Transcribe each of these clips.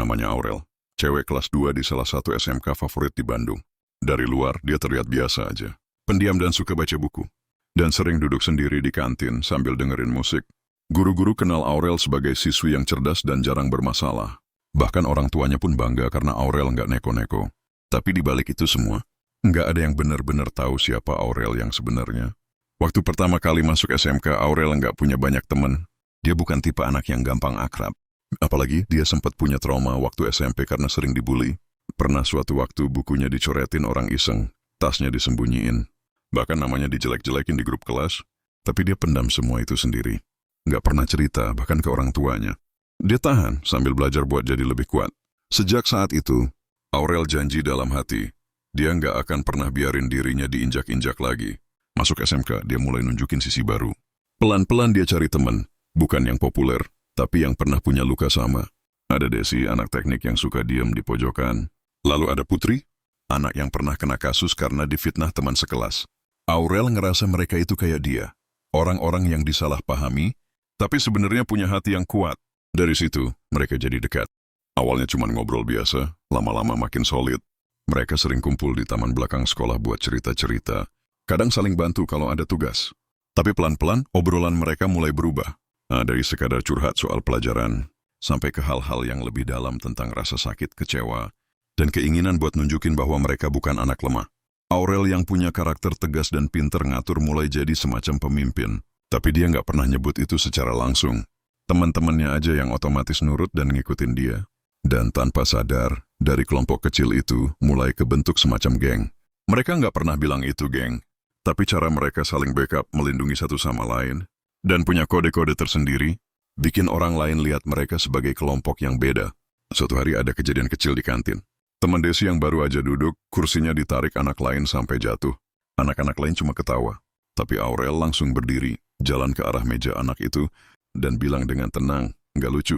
Namanya Aurel. Cewek kelas 2 di salah satu SMK favorit di Bandung. Dari luar, dia terlihat biasa aja. Pendiam dan suka baca buku. Dan sering duduk sendiri di kantin sambil dengerin musik. Guru-guru kenal Aurel sebagai siswi yang cerdas dan jarang bermasalah. Bahkan orang tuanya pun bangga karena Aurel nggak neko-neko. Tapi di balik itu semua, nggak ada yang benar-benar tahu siapa Aurel yang sebenarnya. Waktu pertama kali masuk SMK, Aurel nggak punya banyak teman. Dia bukan tipe anak yang gampang akrab. Apalagi dia sempat punya trauma waktu SMP karena sering dibully. Pernah suatu waktu bukunya dicoretin orang iseng, tasnya disembunyiin. Bahkan namanya dijelek-jelekin di grup kelas. Tapi dia pendam semua itu sendiri. Nggak pernah cerita, bahkan ke orang tuanya. Dia tahan sambil belajar buat jadi lebih kuat. Sejak saat itu, Aurel janji dalam hati, dia nggak akan pernah biarin dirinya diinjak-injak lagi. Masuk SMK, dia mulai nunjukin sisi baru. Pelan-pelan dia cari teman, bukan yang populer, tapi yang pernah punya luka sama. Ada Desi, anak teknik yang suka diem di pojokan. Lalu ada Putri, anak yang pernah kena kasus karena difitnah teman sekelas. Aurel ngerasa mereka itu kayak dia. Orang-orang yang disalahpahami, tapi sebenarnya punya hati yang kuat. Dari situ, mereka jadi dekat. Awalnya cuma ngobrol biasa, lama-lama makin solid. Mereka sering kumpul di taman belakang sekolah buat cerita-cerita. Kadang saling bantu kalau ada tugas. Tapi pelan-pelan, obrolan mereka mulai berubah. Dari sekadar curhat soal pelajaran, sampai ke hal-hal yang lebih dalam tentang rasa sakit, kecewa, dan keinginan buat nunjukin bahwa mereka bukan anak lemah. Aurel yang punya karakter tegas dan pinter ngatur mulai jadi semacam pemimpin. Tapi dia nggak pernah nyebut itu secara langsung. Teman-temannya aja yang otomatis nurut dan ngikutin dia. Dan tanpa sadar, dari kelompok kecil itu mulai kebentuk semacam geng. Mereka nggak pernah bilang itu geng. Tapi cara mereka saling backup, melindungi satu sama lain, dan punya kode-kode tersendiri, bikin orang lain lihat mereka sebagai kelompok yang beda. Suatu hari ada kejadian kecil di kantin. Teman Desi yang baru aja duduk, kursinya ditarik anak lain sampai jatuh. Anak-anak lain cuma ketawa. Tapi Aurel langsung berdiri, jalan ke arah meja anak itu, dan bilang dengan tenang, nggak lucu.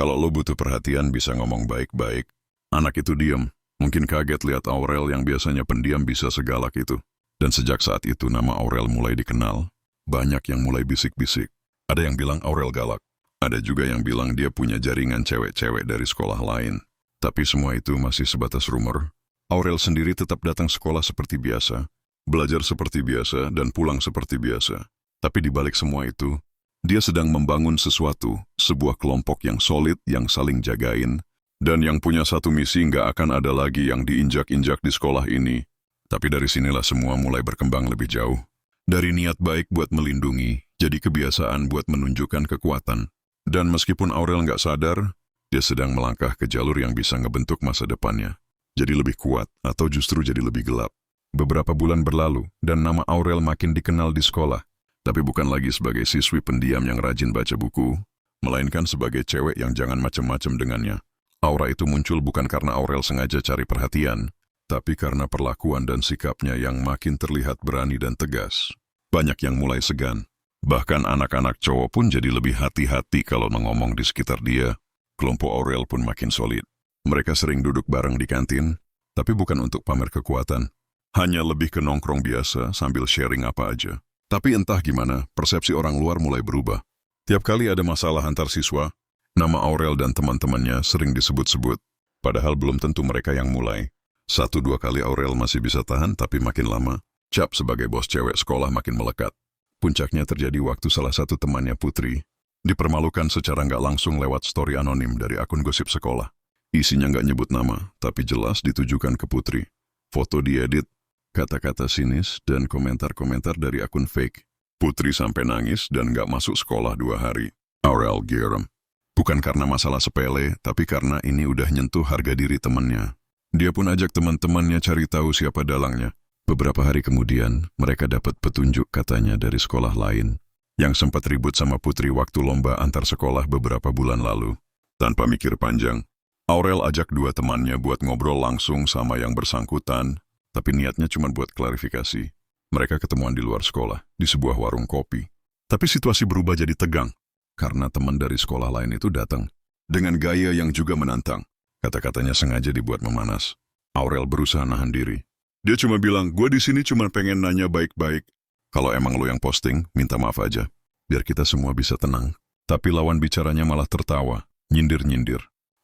Kalau lo butuh perhatian bisa ngomong baik-baik. Anak itu diam, mungkin kaget lihat Aurel yang biasanya pendiam bisa segalak itu. Dan sejak saat itu nama Aurel mulai dikenal. Banyak yang mulai bisik-bisik. Ada yang bilang Aurel galak. Ada juga yang bilang dia punya jaringan cewek-cewek dari sekolah lain. Tapi semua itu masih sebatas rumor. Aurel sendiri tetap datang sekolah seperti biasa, belajar seperti biasa, dan pulang seperti biasa. Tapi di balik semua itu, dia sedang membangun sesuatu, sebuah kelompok yang solid, yang saling jagain, dan yang punya satu misi. Nggak akan ada lagi yang diinjak-injak di sekolah ini. Tapi dari sinilah semua mulai berkembang lebih jauh. Dari niat baik buat melindungi, jadi kebiasaan buat menunjukkan kekuatan. Dan meskipun Aurel nggak sadar, dia sedang melangkah ke jalur yang bisa ngebentuk masa depannya. Jadi lebih kuat, atau justru jadi lebih gelap. Beberapa bulan berlalu, dan nama Aurel makin dikenal di sekolah. Tapi bukan lagi sebagai siswi pendiam yang rajin baca buku, melainkan sebagai cewek yang jangan macem-macem dengannya. Aura itu muncul bukan karena Aurel sengaja cari perhatian, tapi karena perlakuan dan sikapnya yang makin terlihat berani dan tegas. Banyak yang mulai segan. Bahkan anak-anak cowok pun jadi lebih hati-hati kalau ngomong di sekitar dia. Kelompok Aurel pun makin solid. Mereka sering duduk bareng di kantin, tapi bukan untuk pamer kekuatan. Hanya lebih ke nongkrong biasa sambil sharing apa aja. Tapi entah gimana, persepsi orang luar mulai berubah. Tiap kali ada masalah antar siswa, nama Aurel dan teman-temannya sering disebut-sebut. Padahal belum tentu mereka yang mulai. 1-2 kali Aurel masih bisa tahan, tapi makin lama, cap sebagai bos cewek sekolah makin melekat. Puncaknya terjadi waktu salah satu temannya, Putri, dipermalukan secara nggak langsung lewat story anonim dari akun gosip sekolah. Isinya nggak nyebut nama, tapi jelas ditujukan ke Putri. Foto diedit, kata-kata sinis, dan komentar-komentar dari akun fake. Putri sampai nangis dan nggak masuk sekolah 2 hari. Aurel geram. Bukan karena masalah sepele, tapi karena ini udah nyentuh harga diri temannya. Dia pun ajak teman-temannya cari tahu siapa dalangnya. Beberapa hari kemudian, mereka dapat petunjuk katanya dari sekolah lain, yang sempat ribut sama Putri waktu lomba antar sekolah beberapa bulan lalu. Tanpa mikir panjang, Aurel ajak 2 temannya buat ngobrol langsung sama yang bersangkutan, tapi niatnya cuma buat klarifikasi. Mereka ketemuan di luar sekolah, di sebuah warung kopi. Tapi situasi berubah jadi tegang, karena teman dari sekolah lain itu datang, dengan gaya yang juga menantang. Kata-katanya sengaja dibuat memanas. Aurel berusaha nahan diri. Dia cuma bilang, gue di sini cuma pengen nanya baik-baik. Kalau emang lo yang posting, minta maaf aja. Biar kita semua bisa tenang. Tapi lawan bicaranya malah tertawa, nyindir-nyindir.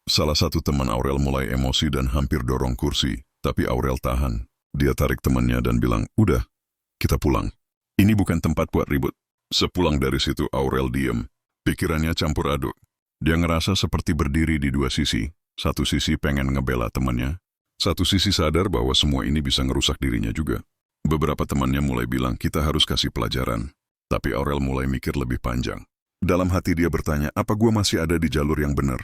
Salah satu teman Aurel mulai emosi dan hampir dorong kursi, tapi Aurel tahan. Dia tarik temannya dan bilang, "Udah, kita pulang. Ini bukan tempat buat ribut." Sepulang dari situ Aurel diem. Pikirannya campur aduk. Dia ngerasa seperti berdiri di dua sisi. Satu sisi pengen ngebela temannya. Satu sisi sadar bahwa semua ini bisa ngerusak dirinya juga. Beberapa temannya mulai bilang, "Kita harus kasih pelajaran." Tapi Aurel mulai mikir lebih panjang. Dalam hati dia bertanya, apa gua masih ada di jalur yang benar?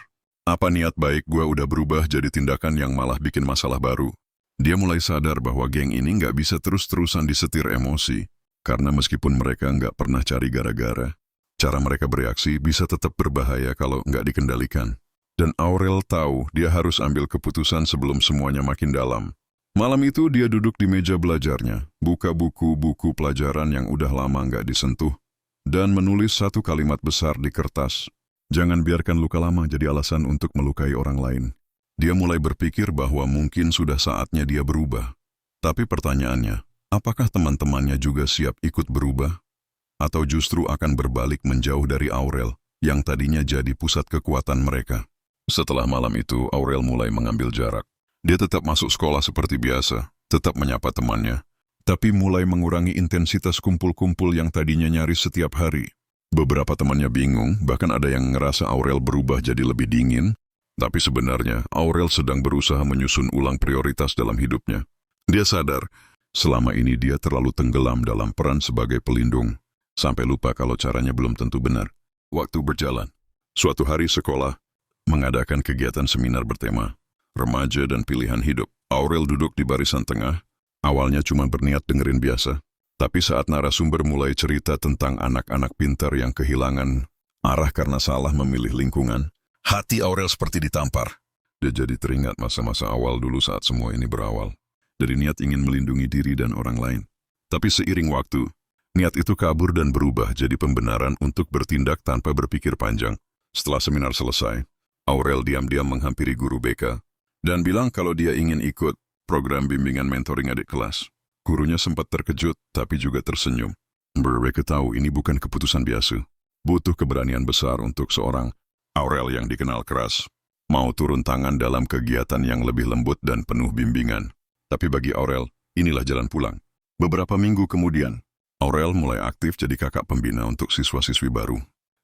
Apa niat baik gua udah berubah jadi tindakan yang malah bikin masalah baru? Dia mulai sadar bahwa geng ini nggak bisa terus-terusan disetir emosi. Karena meskipun mereka nggak pernah cari gara-gara, cara mereka bereaksi bisa tetap berbahaya kalau nggak dikendalikan. Dan Aurel tahu dia harus ambil keputusan sebelum semuanya makin dalam. Malam itu dia duduk di meja belajarnya, buka buku-buku pelajaran yang udah lama nggak disentuh, dan menulis satu kalimat besar di kertas. Jangan biarkan luka lama jadi alasan untuk melukai orang lain. Dia mulai berpikir bahwa mungkin sudah saatnya dia berubah. Tapi pertanyaannya, apakah teman-temannya juga siap ikut berubah? Atau justru akan berbalik menjauh dari Aurel, yang tadinya jadi pusat kekuatan mereka? Setelah malam itu, Aurel mulai mengambil jarak. Dia tetap masuk sekolah seperti biasa, tetap menyapa temannya, tapi mulai mengurangi intensitas kumpul-kumpul yang tadinya nyaris setiap hari. Beberapa temannya bingung, bahkan ada yang ngerasa Aurel berubah jadi lebih dingin, tapi sebenarnya Aurel sedang berusaha menyusun ulang prioritas dalam hidupnya. Dia sadar, selama ini dia terlalu tenggelam dalam peran sebagai pelindung, sampai lupa kalau caranya belum tentu benar. Waktu berjalan. Suatu hari sekolah mengadakan kegiatan seminar bertema Remaja dan Pilihan Hidup. Aurel duduk di barisan tengah, awalnya cuma berniat dengerin biasa. Tapi saat narasumber mulai cerita tentang anak-anak pintar yang kehilangan arah karena salah memilih lingkungan, hati Aurel seperti ditampar. Dia jadi teringat masa-masa awal dulu saat semua ini berawal. Dari niat ingin melindungi diri dan orang lain. Tapi seiring waktu, niat itu kabur dan berubah jadi pembenaran untuk bertindak tanpa berpikir panjang. Setelah seminar selesai, Aurel diam-diam menghampiri guru BK dan bilang kalau dia ingin ikut program bimbingan mentoring adik kelas. Gurunya sempat terkejut, tapi juga tersenyum. Mereka tahu ini bukan keputusan biasa. Butuh keberanian besar untuk seorang Aurel yang dikenal keras. Mau turun tangan dalam kegiatan yang lebih lembut dan penuh bimbingan. Tapi bagi Aurel, inilah jalan pulang. Beberapa minggu kemudian, Aurel mulai aktif jadi kakak pembina untuk siswa-siswi baru.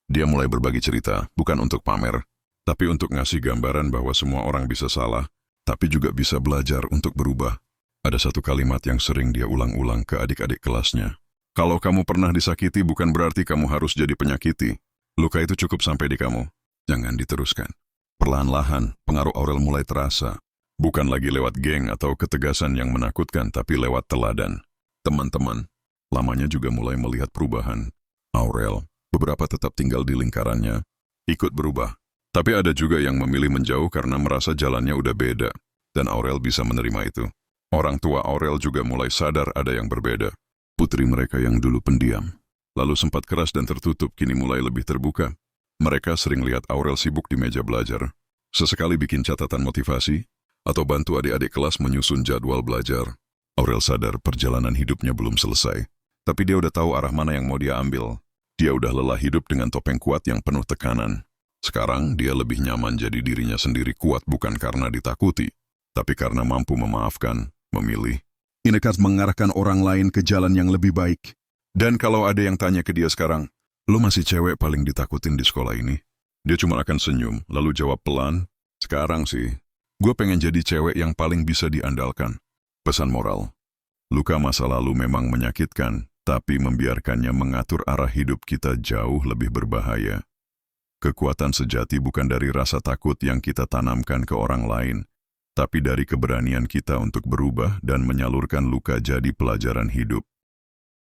Dia mulai berbagi cerita, bukan untuk pamer, tapi untuk ngasih gambaran bahwa semua orang bisa salah, tapi juga bisa belajar untuk berubah. Ada satu kalimat yang sering dia ulang-ulang ke adik-adik kelasnya. Kalau kamu pernah disakiti bukan berarti kamu harus jadi penyakiti. Luka itu cukup sampai di kamu. Jangan diteruskan. Perlahan-lahan, pengaruh Aurel mulai terasa. Bukan lagi lewat geng atau ketegasan yang menakutkan, tapi lewat teladan. Teman-teman, lamanya juga mulai melihat perubahan. Aurel, beberapa tetap tinggal di lingkarannya, ikut berubah. Tapi ada juga yang memilih menjauh karena merasa jalannya udah beda. Dan Aurel bisa menerima itu. Orang tua Aurel juga mulai sadar ada yang berbeda. Putri mereka yang dulu pendiam, lalu sempat keras dan tertutup, kini mulai lebih terbuka. Mereka sering lihat Aurel sibuk di meja belajar, sesekali bikin catatan motivasi, atau bantu adik-adik kelas menyusun jadwal belajar. Aurel sadar perjalanan hidupnya belum selesai, tapi dia udah tahu arah mana yang mau dia ambil. Dia udah lelah hidup dengan topeng kuat yang penuh tekanan. Sekarang dia lebih nyaman jadi dirinya sendiri, kuat bukan karena ditakuti, tapi karena mampu memaafkan, memilih. Ini kan mengarahkan orang lain ke jalan yang lebih baik. Dan kalau ada yang tanya ke dia sekarang, "Lo masih cewek paling ditakutin di sekolah ini?" Dia cuma akan senyum, lalu jawab pelan, "Sekarang sih, gue pengen jadi cewek yang paling bisa diandalkan." Pesan moral. Luka masa lalu memang menyakitkan, tapi membiarkannya mengatur arah hidup kita jauh lebih berbahaya. Kekuatan sejati bukan dari rasa takut yang kita tanamkan ke orang lain, tapi dari keberanian kita untuk berubah dan menyalurkan luka jadi pelajaran hidup.